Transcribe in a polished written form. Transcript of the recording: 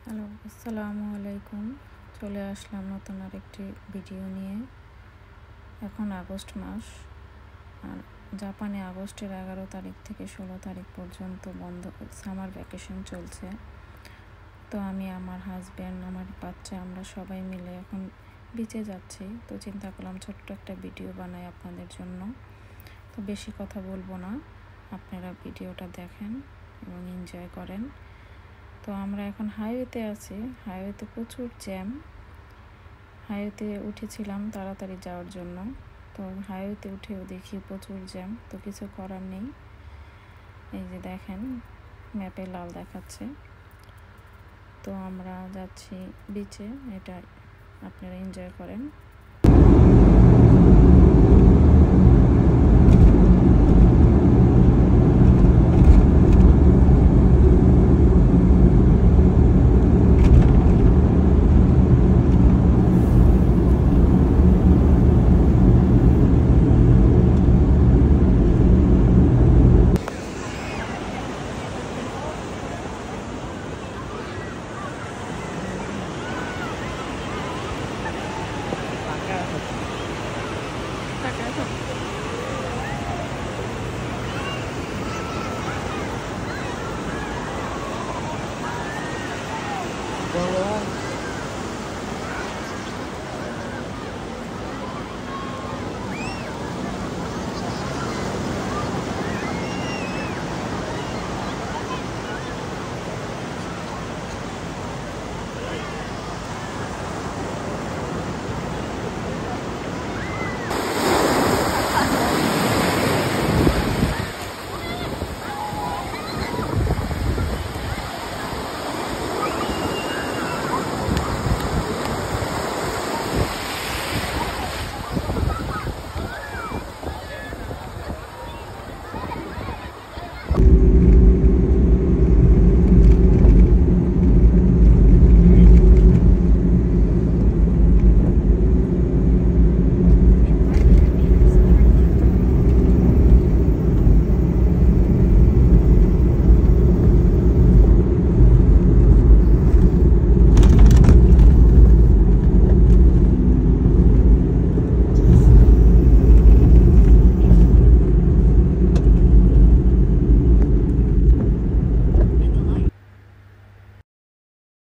Hello, আসসালামু আলাইকুম। চলে আসলাম নতুন আরেকটি ভিডিও নিয়ে। এখন আগস্ট মাস, আর জাপানে আগস্টের 11 তারিখ থেকে 16 তারিখ পর্যন্ত বন্ধ, সামার ভ্যাকেশন চলছে। তো আমি, আমার হাজব্যান্ড, আমার বাচ্চা, আমরা সবাই মিলে এখন বিচে যাচ্ছি। তো চিন্তা করলাম ছোট্ট একটা ভিডিও বানাই আপনাদের জন্য। তো বেশি কথা বলবো না, আপনারা ভিডিওটা দেখেন এবং এনজয় করেন। তো আমরা এখন হাইওয়েতে আছি। হাইওয়েতে প্রচুর জ্যাম। হাইওয়েতে উঠেছিলাম তাড়াতাড়ি যাওয়ার জন্য। তো হাইওয়েতে উঠেও দেখি প্রচুর জ্যাম। তো কিছু করার নেই। এই যে দেখেন, ম্যাপে লাল দেখাচ্ছে। তো আমরা যাচ্ছি বিচে, এটা আপনারা এনজয় করেন। Go on.